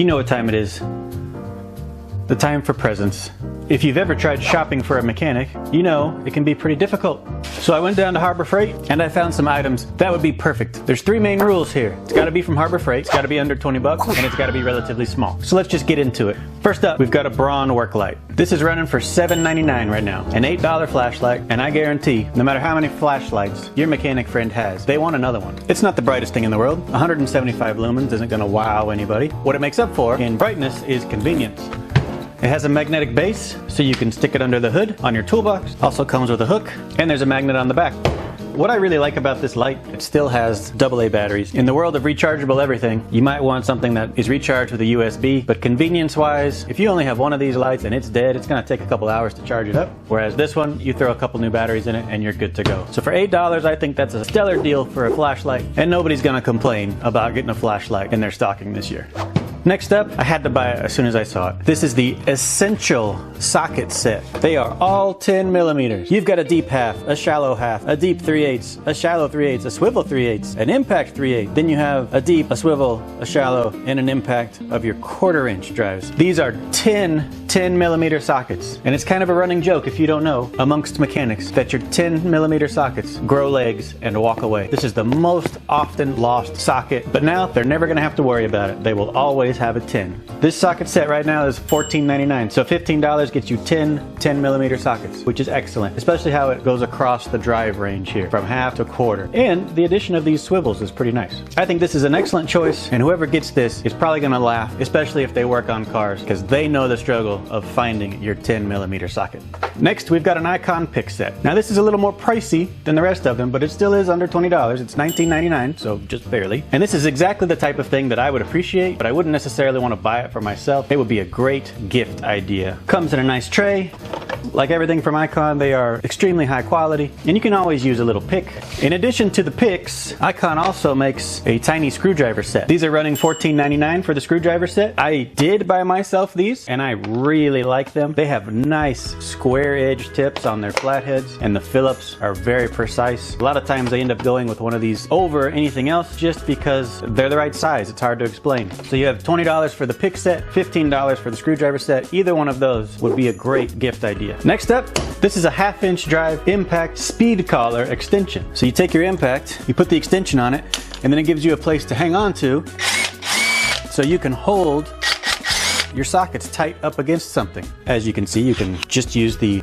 You know what time it is. The time for presents. If you've ever tried shopping for a mechanic, you know it can be pretty difficult. So I went down to Harbor Freight and I found some items that would be perfect. There's 3 main rules here. It's gotta be from Harbor Freight, it's gotta be under 20 bucks, and it's gotta be relatively small. So let's just get into it. First up, we've got a Braun work light. This is running for $7.99 right now. An $8 flashlight, and I guarantee, no matter how many flashlights your mechanic friend has, they want another one. It's not the brightest thing in the world. 175 lumens isn't gonna wow anybody. What it makes up for in brightness is convenience. It has a magnetic base, so you can stick it under the hood on your toolbox. Also comes with a hook, and there's a magnet on the back. What I really like about this light, it still has AA batteries. In the world of rechargeable everything, you might want something that is recharged with a USB, but convenience-wise, if you only have one of these lights and it's dead, it's gonna take a couple hours to charge it up. Whereas this one, you throw a couple new batteries in it and you're good to go. So for $8, I think that's a stellar deal for a flashlight, and nobody's gonna complain about getting a flashlight in their stocking this year. Next up, I had to buy it as soon as I saw it. This is the Essential socket set. They are all 10 millimeters. You've got a deep half, a shallow half, a deep 3/8, a shallow 3/8, a swivel 3/8, an impact 3/8. Then you have a deep, a swivel, a shallow, and an impact of your 1/4 inch drives. These are 10 millimeter sockets. And it's kind of a running joke, if you don't know, amongst mechanics, that your 10 millimeter sockets grow legs and walk away. This is the most often lost socket, but now they're never gonna have to worry about it. They will always have a 10. This socket set right now is $14.99, so $15 gets you 10 millimeter sockets, which is excellent, especially how it goes across the drive range here, from half to 1/4. And the addition of these swivels is pretty nice. I think this is an excellent choice, and whoever gets this is probably gonna laugh, especially if they work on cars, because they know the struggle of finding your 10 millimeter socket. Next, we've got an Icon pick set. Now this is a little more pricey than the rest of them, but it still is under $20. It's $19.99, so just barely. And this is exactly the type of thing that I would appreciate, but I wouldn't necessarily want to buy it for myself. It would be a great gift idea. Comes in a nice tray. Like everything from Icon, they are extremely high quality, and you can always use a little pick. In addition to the picks, Icon also makes a tiny screwdriver set. These are running $14.99 for the screwdriver set. I did buy myself these, and I really like them. They have nice square edge tips on their flatheads, and the Phillips are very precise. A lot of times they end up going with one of these over anything else just because they're the right size. It's hard to explain. So you have $20 for the pick set, $15 for the screwdriver set. Either one of those would be a great gift idea. Next up, this is a 1/2 inch drive impact speed collar extension. So you take your impact, you put the extension on it, and then it gives you a place to hang on to so you can hold your sockets tight up against something. As you can see, you can just use the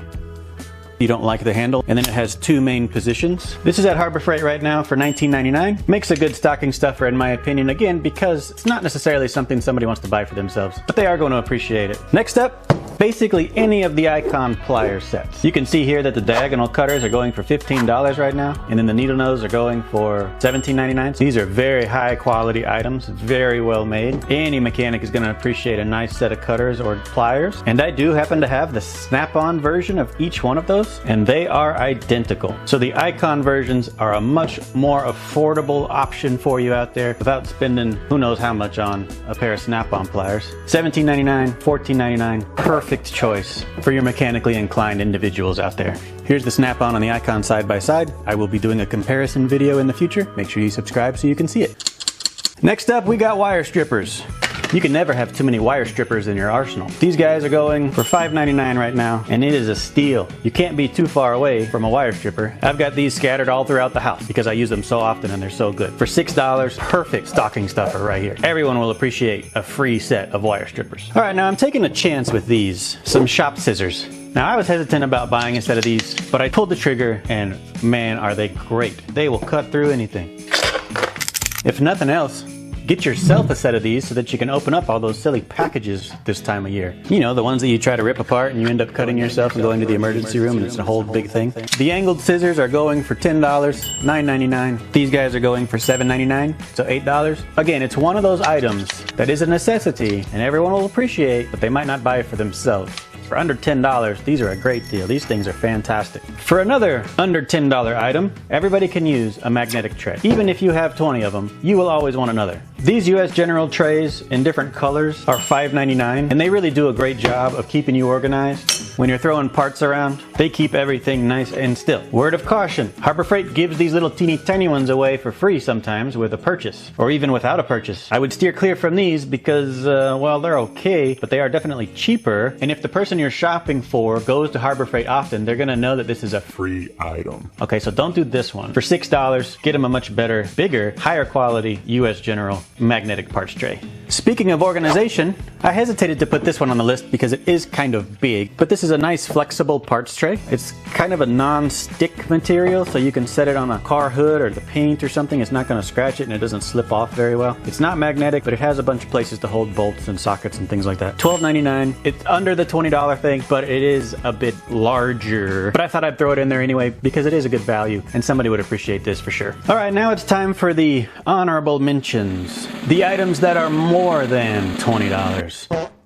you don't like the handle, and then it has 2 main positions. This is at Harbor Freight right now for $19.99. Makes a good stocking stuffer in my opinion, again, because it's not necessarily something somebody wants to buy for themselves, but they are going to appreciate it. Next up, basically any of the Icon plier sets. You can see here that the diagonal cutters are going for $15 right now, and then the needle nose are going for $17.99. These are very high quality items, very well made. Any mechanic is going to appreciate a nice set of cutters or pliers, and I do happen to have the snap-on version of each one of those, and they are identical. So the Icon versions are a much more affordable option for you out there without spending who knows how much on a pair of snap-on pliers. $17.99, $14.99, perfect choice for your mechanically inclined individuals out there. Here's the snap-on the Icon side by side. I will be doing a comparison video in the future. Make sure you subscribe so you can see it. Next up, we got wire strippers. You can never have too many wire strippers in your arsenal. These guys are going for $5.99 right now, and it is a steal. You can't be too far away from a wire stripper. I've got these scattered all throughout the house because I use them so often and they're so good. For $6, perfect stocking stuffer right here. Everyone will appreciate a free set of wire strippers. All right, now I'm taking a chance with these, some shop scissors. Now I was hesitant about buying a set of these, but I pulled the trigger and man, are they great. They will cut through anything. If nothing else, get yourself a set of these so that you can open up all those silly packages this time of year. You know, the ones that you try to rip apart and you end up cutting yourself and going to the emergency room and it's a whole big thing. The angled scissors are going for $10, $9.99. These guys are going for $7.99, so $8. Again, it's one of those items that is a necessity and everyone will appreciate, but they might not buy it for themselves. For under $10, these are a great deal. These things are fantastic. For another under $10 item, everybody can use a magnetic tray. Even if you have 20 of them, you will always want another. These US General trays in different colors are $5.99, and they really do a great job of keeping you organized. when you're throwing parts around, they keep everything nice and still. Word of caution, Harbor Freight gives these little teeny tiny ones away for free sometimes with a purchase, or even without a purchase. I would steer clear from these because, well, they're okay, but they are definitely cheaper. And if the person you're shopping for goes to Harbor Freight often, they're gonna know that this is a free item. Okay, so don't do this one. For $6, get them a much better, bigger, higher quality US General magnetic parts tray. Speaking of organization, I hesitated to put this one on the list because it is kind of big, but this is a nice flexible parts tray. It's kind of a non-stick material, so you can set it on a car hood or the paint or something. It's not going to scratch it and it doesn't slip off very well. It's not magnetic, but it has a bunch of places to hold bolts and sockets and things like that. $12.99. It's under the $20 thing, but it is a bit larger. But I thought I'd throw it in there anyway because it is a good value and somebody would appreciate this for sure. All right, now it's time for the honorable mentions. The items that are more than $20.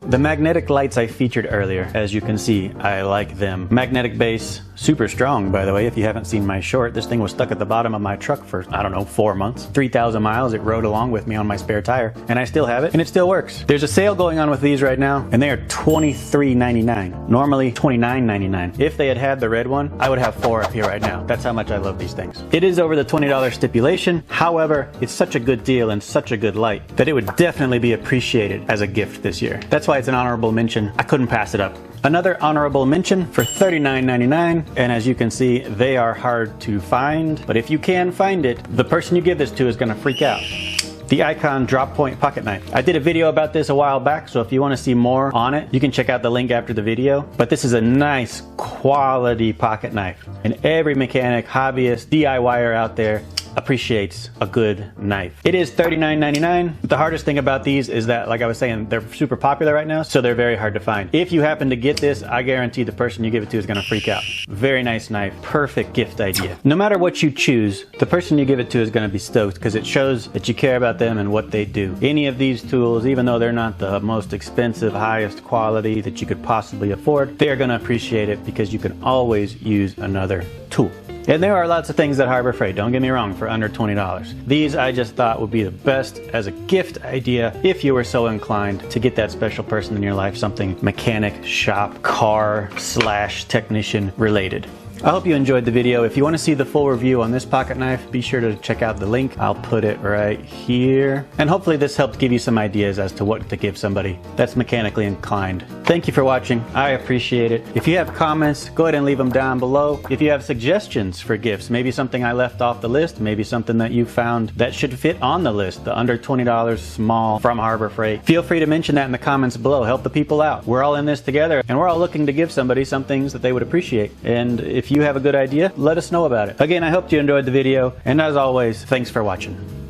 The magnetic lights I featured earlier, as you can see, I like them. Magnetic base, super strong by the way. If you haven't seen my short, this thing was stuck at the bottom of my truck for, I don't know, 4 months. 3,000 miles, it rode along with me on my spare tire, and I still have it, and it still works. There's a sale going on with these right now, and they are $23.99. Normally $29.99. If they had had the red one, I would have 4 up here right now. That's how much I love these things. It is over the $20 stipulation. However, it's such a good deal and such a good light that it would definitely be appreciated as a gift this year. That's why it's an honorable mention. I couldn't pass it up. Another honorable mention for $39.99, and as you can see, they are hard to find, but if you can find it, the person you give this to is gonna freak out. The Icon drop point pocket knife. I did a video about this a while back, so if you want to see more on it, you can check out the link after the video. But this is a nice quality pocket knife, and every mechanic, hobbyist, DIYer out there appreciates a good knife. It is $39.99. The hardest thing about these is that, like I was saying, they're super popular right now, so they're very hard to find. If you happen to get this, I guarantee the person you give it to is gonna freak out. Very nice knife, perfect gift idea. No matter what you choose, the person you give it to is gonna be stoked because it shows that you care about them and what they do. Any of these tools, even though they're not the most expensive, highest quality that you could possibly afford, they're gonna appreciate it because you can always use another tool. And there are lots of things at Harbor Freight, don't get me wrong, for under $20. These I just thought would be the best as a gift idea if you were so inclined to get that special person in your life something mechanic, shop, car / technician related. I hope you enjoyed the video. If you want to see the full review on this pocket knife, be sure to check out the link. I'll put it right here. And hopefully this helped give you some ideas as to what to give somebody that's mechanically inclined. Thank you for watching. I appreciate it. If you have comments, go ahead and leave them down below. If you have suggestions for gifts, maybe something I left off the list, maybe something that you found that should fit on the list, the under $20 small from Harbor Freight, feel free to mention that in the comments below. Help the people out. We're all in this together, and we're all looking to give somebody some things that they would appreciate. And if you have a good idea, let us know about it. Again, I hope you enjoyed the video, and as always, thanks for watching.